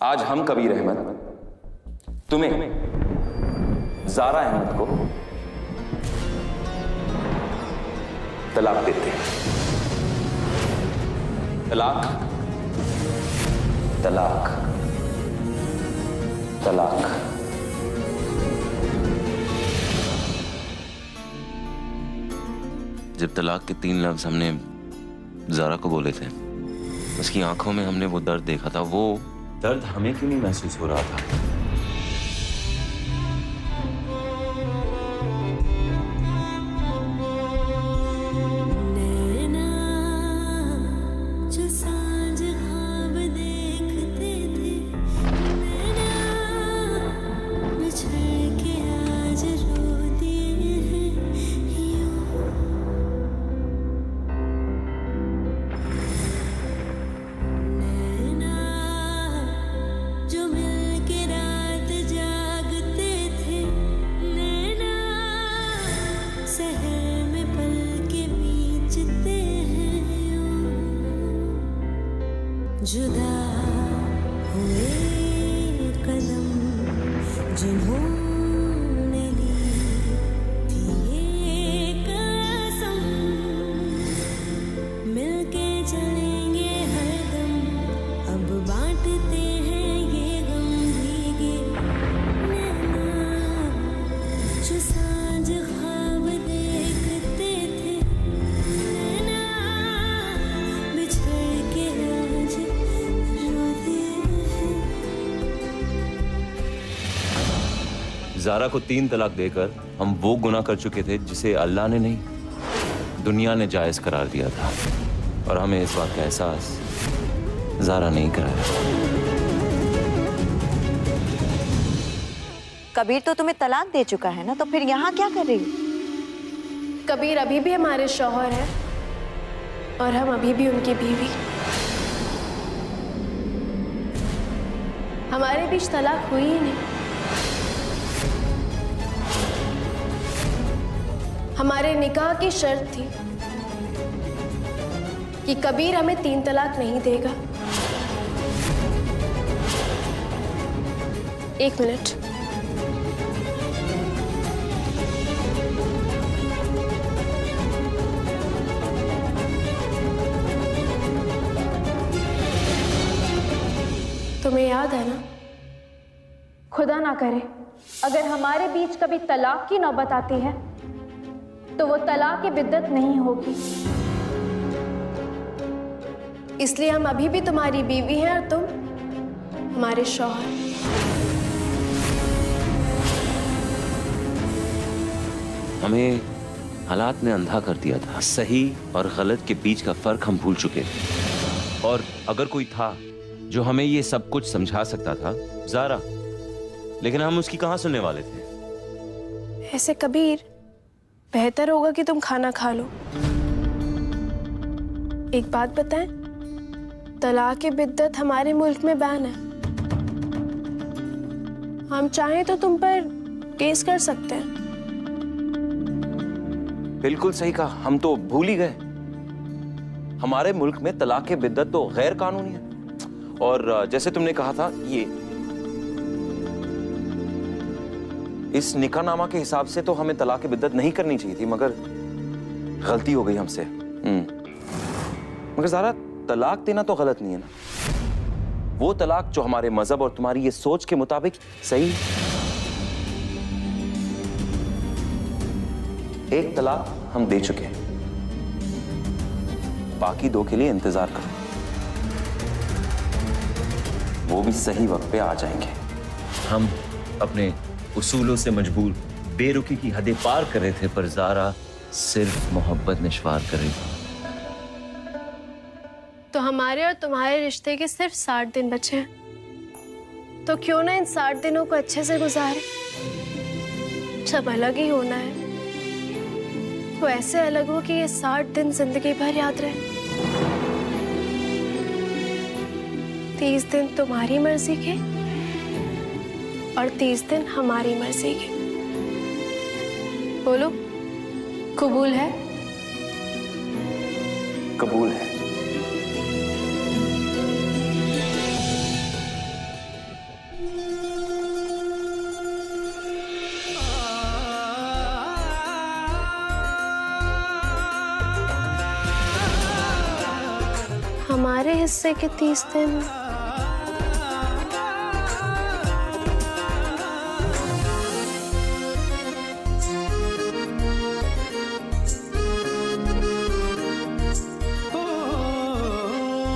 आज हम कबीर अहमद तुम्हें ज़ारा अहमद को तलाक देते हैं। तलाक, तलाक, तलाक। जब तलाक के 3 लफ्ज हमने ज़ारा को बोले थे, उसकी आंखों में हमने वो दर्द देखा था। वो दर्द हमें क्यों नहीं महसूस हो रहा था? जुदा हुए कदम जिन्होंने ली थी ये कसम, मिलके चलेंगे हरदम, अब बांटते हैं ये गम। भीगे नैना जो सांझ ख्वाब देखते थे, नैना बिछड़ के आज ज़ारा को 3 तलाक देकर हम वो गुनाह कर चुके थे जिसे अल्लाह ने नहीं, दुनिया ने जायज करार दिया था। और हमें इस बात का एहसास ज़ारा नहीं कराया। कबीर तो तुम्हें तलाक दे चुका है ना, तो फिर यहाँ क्या कर रही हो? कबीर अभी भी हमारे शौहर हैं और हम अभी भी उनकी बीवी। हमारे बीच तलाक हुई ही नहीं। हमारे निकाह की शर्त थी कि कबीर हमें 3 तलाक नहीं देगा। 1 मिनट। तुम्हें याद है ना, खुदा ना करे अगर हमारे बीच कभी तलाक की नौबत आती है तो वो तलाक की बिद्दत नहीं होगी। इसलिए हम अभी भी तुम्हारी बीवी हैं और तुम हमारे शौहर। हमें हालात ने अंधा कर दिया था। सही और गलत के बीच का फर्क हम भूल चुके थे। और अगर कोई था जो हमें ये सब कुछ समझा सकता था, ज़ारा, लेकिन हम उसकी कहाँ सुनने वाले थे। ऐसे कबीर, बेहतर होगा कि तुम खाना खा लो। एक बात बताएं, तलाक की बिद्दत हमारे मुल्क में बैन है। हम चाहें तो तुम पर केस कर सकते हैं। बिल्कुल सही कहा, हम तो भूल ही गए। हमारे मुल्क में तलाक की बिद्दत तो गैर कानूनी है। और जैसे तुमने कहा था, ये इस निकाहनामा के हिसाब से तो हमें तलाक की बिद्दत नहीं करनी चाहिए थी, मगर गलती हो गई हमसे। मगर ज़ारा, तलाक देना तो गलत नहीं है ना। वो तलाक जो हमारे मजहब और तुम्हारी ये सोच के मुताबिक सही है। एक तलाक हम दे चुके हैं, बाकी 2 के लिए इंतजार करो, वो भी सही वक्त पे आ जाएंगे। हम अपने उसूलों से मजबूर बेरुखी की हदें पार कर रहे थे, पर ज़ारा सिर्फ मोहब्बत निश्वार कर रही थी। तो हमारे और तुम्हारे रिश्ते के सिर्फ 60 दिन बचे हैं, तो क्यों ना इन 60 दिनों को अच्छे से गुजारे। जब अलग ही होना है तो ऐसे अलग हो कि ये 60 दिन जिंदगी भर याद रहे। 30 दिन तुम्हारी मर्जी के और 30 दिन हमारी मर्जी के। बोलो, कबूल है? कबूल है। हिस्से के 30 दिन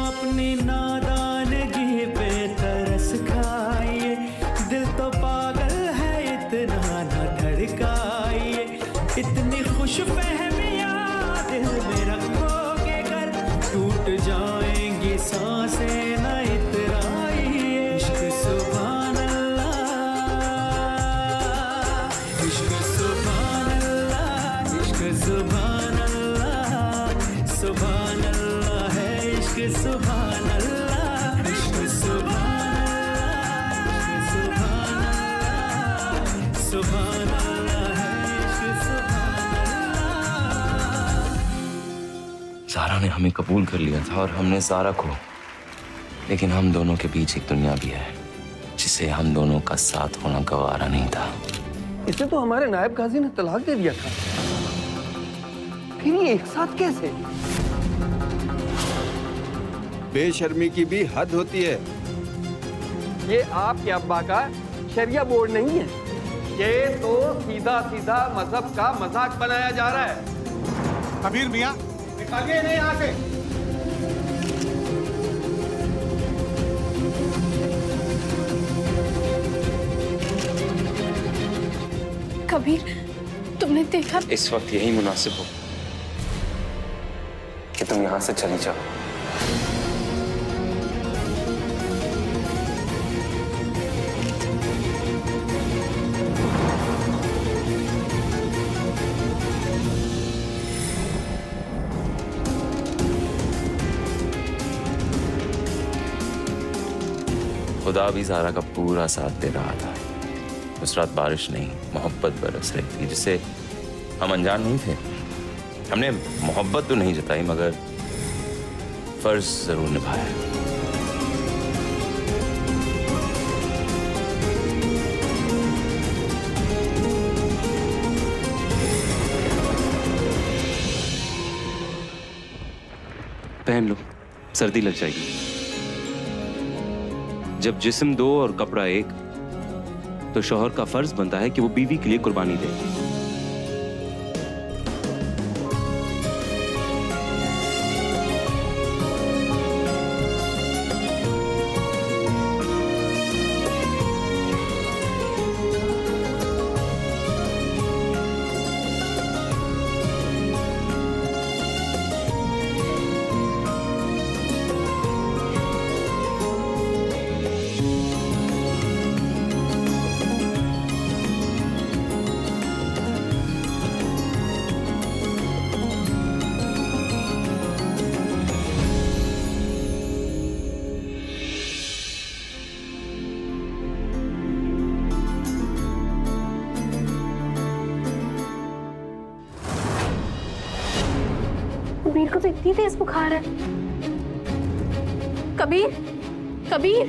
अपनी नादानगी पे तरस खाइए, दिल तो पागल है इतना ना धड़काइए, इतनी खुश फहमियां दिल में रखोगे कर, टूट जाएंगी सांसें न इतराइए। इश्क सुभान अल्लाह, इश्क सुभान अल्लाह, इश्क सुभान अल्लाह, सुभान अल्लाह है इश्क सुभान अल्लाह, इश्क सुभान अल्लाह, सुभान अल्लाह है इश्क सुभान अल्लाह। ज़ारा ने हमें कबूल कर लिया था और हमने ज़ारा को, लेकिन हम दोनों के बीच एक दुनिया भी है जिसे हम दोनों का साथ होना गवारा नहीं था। इसे तो हमारे नायब काजी ने तलाक दे दिया था, फिर ये एक साथ कैसे? बेशर्मी की भी हद होती है। ये आपके अब्बा का शरिया बोर्ड नहीं है, ये तो सीधा सीधा मजहब का मजाक बनाया जा रहा है। कबीर मियाँ, निकालिए इन्हें यहाँ से। कबीर, तुमने देखा? इस वक्त यही मुनासिब हो कि तुम यहाँ से चली जाओ। खुदा भी ज़ारा का पूरा साथ दे रहा था। उस रात बारिश नहीं, मोहब्बत बरस रही थी जिसे हम अनजान नहीं थे। हमने मोहब्बत तो नहीं जताई मगर फर्ज जरूर निभाया। पहन लो, सर्दी लग जाएगी। जब जिस्म दो और कपड़ा एक, तो शौहर का फर्ज बनता है कि वो बीवी के लिए कुर्बानी दे। कबीर को तो इतनी तेज बुखार है। कबीर, कबीर,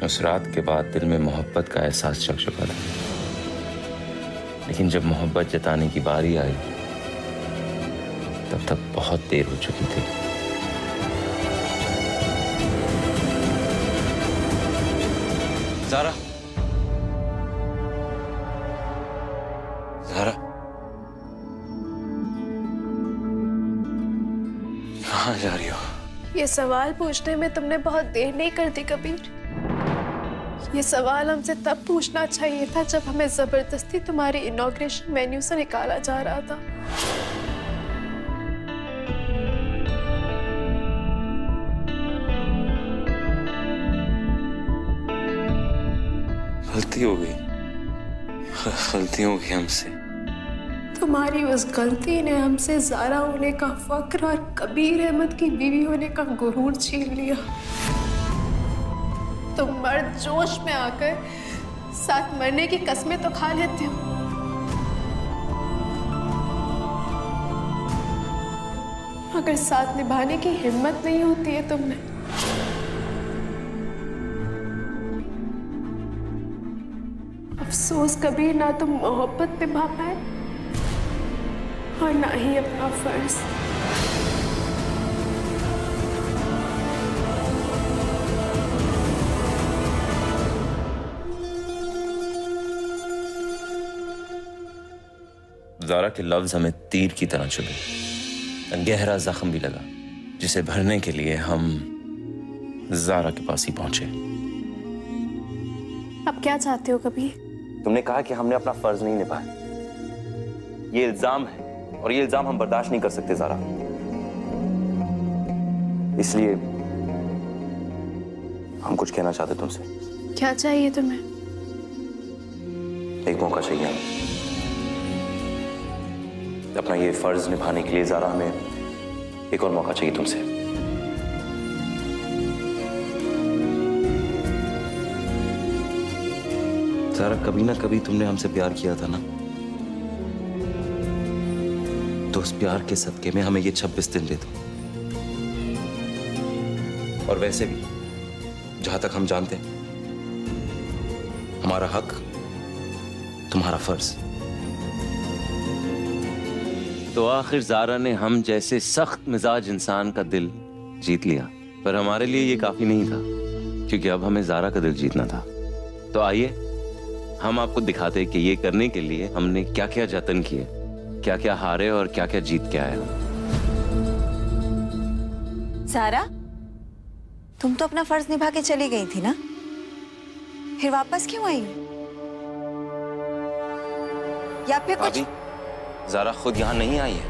उस रात के बाद दिल में मोहब्बत का एहसास जग चुका था, लेकिन जब मोहब्बत जताने की बारी आई तब तक बहुत देर हो चुकी थी। ज़ारा, ज़ारा, कहाँ जा रही हो? ये सवाल पूछने में तुमने बहुत देर नहीं कर दी कबीर। ये सवाल हमसे तब पूछना चाहिए था जब हमें जबरदस्ती तुम्हारे इनॉग्रेशन मेन्यू से निकाला जा रहा था। गलती हो गई, गलती हो गई हमसे। तुम्हारी उस गलती ने हमसे ज़ारा होने का फक्र और कबीर अहमद की बीवी होने का गुरूर छीन लिया। तुम मर्द जोश में आकर साथ मरने की कस्में तो खा लेते हो, अगर साथ निभाने की हिम्मत नहीं होती है तुम में, अफसोस कभी ना तुम मोहब्बत निभा पाए और ना ही अपना फर्ज। ज़ारा के लफ्ज हमें तीर की तरह चुभे। गहरा जख्म भी लगा, जिसे भरने के लिए हम ज़ारा के पास ही पहुंचे। अब क्या चाहते हो कभी? तुमने कहा कि हमने अपना फर्ज नहीं निभाया। ये इल्जाम है और ये इल्जाम हम बर्दाश्त नहीं कर सकते ज़ारा। इसलिए हम कुछ कहना चाहते तुमसे। क्या चाहिए तुम्हें? एक मौका चाहिए हमें। अपना ये फर्ज निभाने के लिए ज़ारा हमें एक और मौका चाहिए तुमसे। ज़ारा, कभी ना कभी तुमने हमसे प्यार किया था ना, तो उस प्यार के सदके में हमें ये 26 दिन दे दो। और वैसे भी जहां तक हम जानते हैं, हमारा हक तुम्हारा फर्ज। तो आखिर ज़ारा ने हम जैसे सख्त मिजाज इंसान का दिल जीत लिया, पर हमारे लिए ये काफी नहीं था, क्योंकि अब हमें ज़ारा का दिल जीतना था। तो आइए हम आपको दिखाते हैं कि ये करने के लिए हमने क्या क्या जतन किए, क्या क्या हारे और क्या क्या जीत के आए हम। ज़ारा, तुम तो अपना फर्ज निभा के चली गई थी ना, फिर वापस क्यों आई? या फिर कुछ? ज़ारा खुद यहाँ नहीं आई है,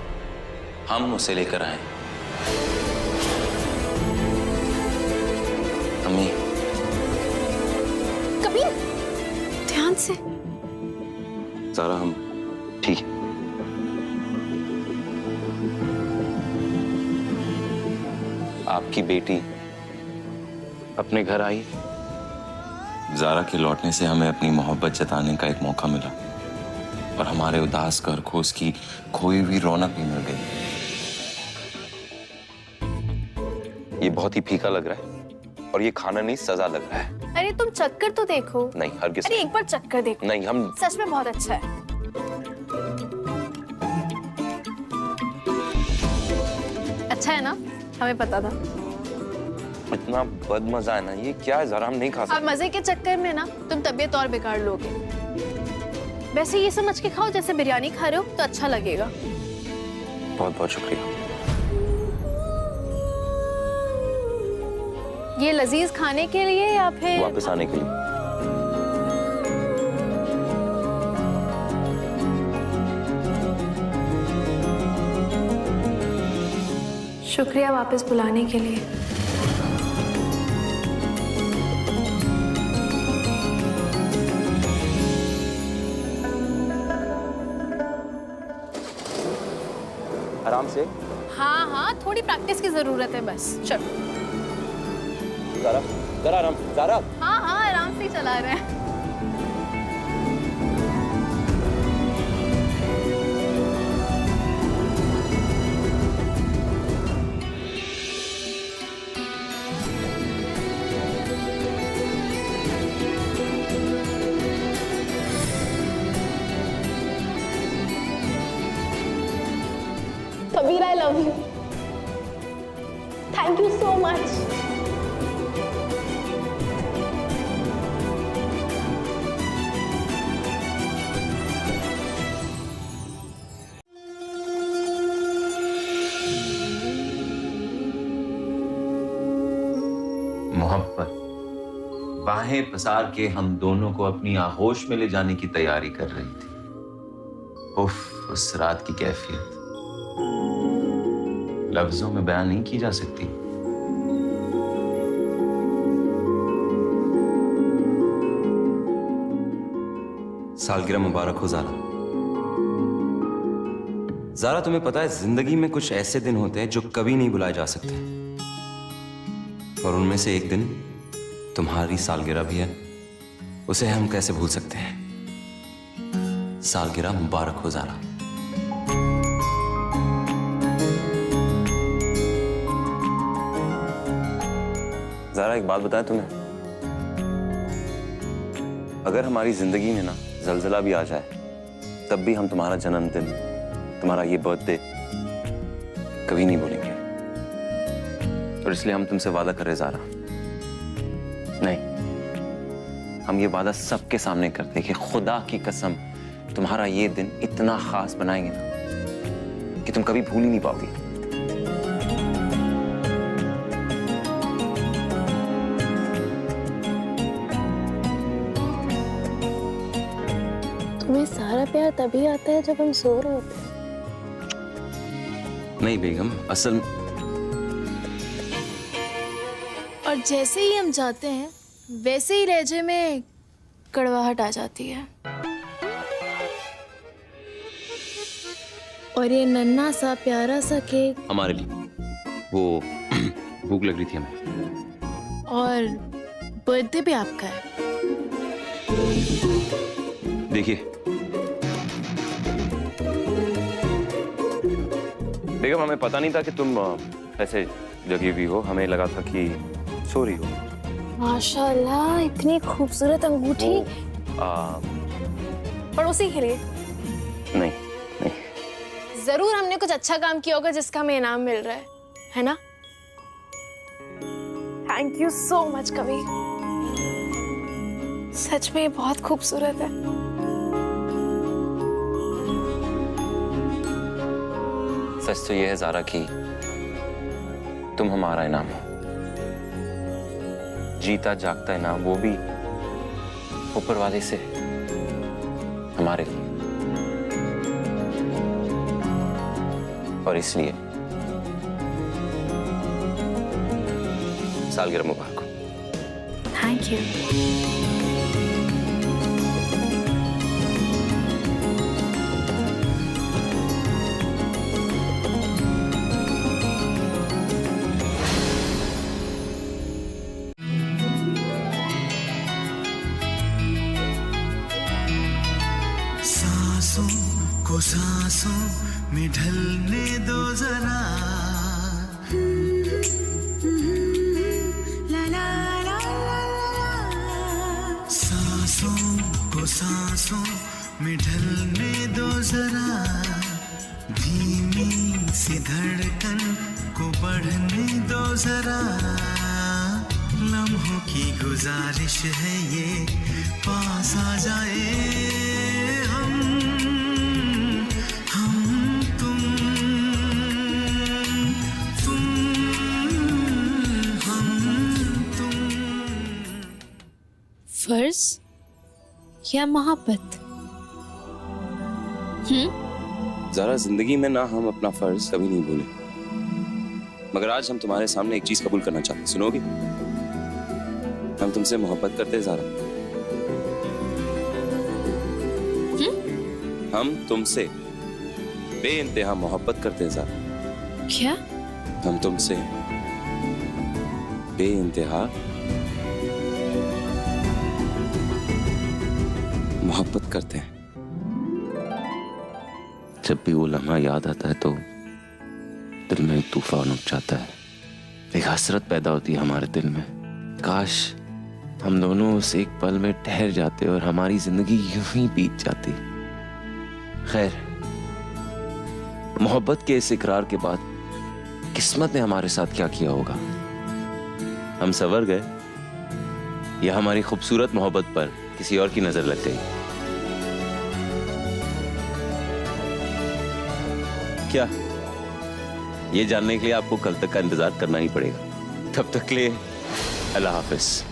हम उसे लेकर आए। अम्मी, कबीर, ध्यान से। ज़ारा, हम ठीक है। आपकी बेटी अपने घर आई। ज़ारा के लौटने से हमें अपनी मोहब्बत जताने का एक मौका मिला और हमारे उदास घर को उसकी खोई हुई रौनक भी मिल गई। ये बहुत ही फीका लग रहा है और ये खाना नहीं, सजा लग रहा है। अरे तुम चक्कर तो देखो। नहीं, हरगिज़। अरे एक बार चक्कर देखो। नहीं, हम सच में बहुत अच्छा है। अच्छा है ना? हमें पता था। इतना बदमजा है ना, ये क्या है ज़ारा, हम नहीं खा सकते। अब मजे के चक्कर में ना तुम तबीयत और बिगाड़ लोगे। वैसे ये समझ के खाओ जैसे बिरयानी खा रहे हो, तो अच्छा लगेगा। बहुत बहुत शुक्रिया। ये लजीज खाने के लिए या फिर वापस आने के लिए? शुक्रिया वापस बुलाने के लिए। आराम से। हाँ हाँ, थोड़ी प्रैक्टिस की जरूरत है बस। चलो। ज़ारा, ज़रा आराम। ज़ारा। हाँ हाँ, आराम से ही चला रहे हैं। Kabir, I love you. Thank you so much. मोहब्बत बाहें पसार के हम दोनों को अपनी आगोश में ले जाने की तैयारी कर रही थी। उफ, उस रात की कैफियत लफ्जों में बयान नहीं की जा सकती। सालगिरह मुबारक हो ज़ारा। ज़ारा, तुम्हें पता है जिंदगी में कुछ ऐसे दिन होते हैं जो कभी नहीं भुलाए जा सकते, और उनमें से एक दिन तुम्हारी सालगिरह भी है। उसे हम कैसे भूल सकते हैं? सालगिरह मुबारक हो ज़ारा। ज़ारा एक बात बताएं तुम्हें, अगर हमारी जिंदगी में ना जलजला भी आ जाए तब भी हम तुम्हारा जन्मदिन, तुम्हारा ये बर्थडे कभी नहीं भूलेंगे। और इसलिए हम तुमसे वादा कर रहे ज़ारा, नहीं, हम ये वादा सबके सामने करते कि खुदा की कसम तुम्हारा ये दिन इतना खास बनाएंगे ना कि तुम कभी भूल ही नहीं पाओगे। तुम्हें सारा प्यार तभी आता है जब हम सो रहे होते हैं। नहीं बेगम, असल और जैसे ही हम जाते हैं वैसे ही लहजे में कड़वाहट आ जाती है। और ये नन्हा सा प्यारा सा केक हमारे लिए, वो भूख लग रही थी हमें। और बर्थडे भी आपका है। देखिए बेगम, हमें पता नहीं था कि तुम ऐसे जगी हुई हो, हमें लगा था कि सो रही हो। माशाल्लाह, इतनी खूबसूरत अंगूठी पड़ोसी के लिए। नहीं नहीं, जरूर हमने कुछ अच्छा काम किया होगा जिसका हमें इनाम मिल रहा है ना? थैंक यू सो मच कवि, सच में बहुत खूबसूरत है। सच तो ये है ज़ारा कि तुम हमारा इनाम हो, जीता जागता इनाम, वो भी ऊपर वाले से हमारे लिए। और इसलिए सालगिरह मुबारक हो। Thank you. सांसों को सांसों में ढलने दो जरा, सांसों को सांसों में ढलने दो जरा, धीमी सी धड़कन को बढ़ने दो जरा, लम्हों की गुजारिश है ये पास आ जाए फर्ज या मोहब्बत? ज़ारा, जिंदगी में ना हम अपना फर्ज कभी नहीं भूले, मगर आज हम तुम्हारे सामने एक चीज कबूल करना चाहते हैं। सुनोगे? हम तुमसे मोहब्बत करते हैं ज़ारा। हम तुमसे बेइंतहा मोहब्बत करते हैं ज़ारा। क्या? हम तुमसे बेइंतहा मोहब्बत करते हैं। जब भी वो लम्हा याद आता है तो दिल में एक तूफान उठ जाता है, एक हसरत पैदा होती है हमारे दिल में। काश हम दोनों उस एक पल में ठहर जाते और हमारी जिंदगी यूं ही बीत जाती। खैर, मोहब्बत के इस इकरार के बाद किस्मत ने हमारे साथ क्या किया होगा? हम संवर गए या हमारी खूबसूरत मोहब्बत पर किसी और की नजर लग गई? क्या ये जानने के लिए आपको कल तक का इंतजार करना ही पड़ेगा? तब तक के लिए अल्लाह हाफिज।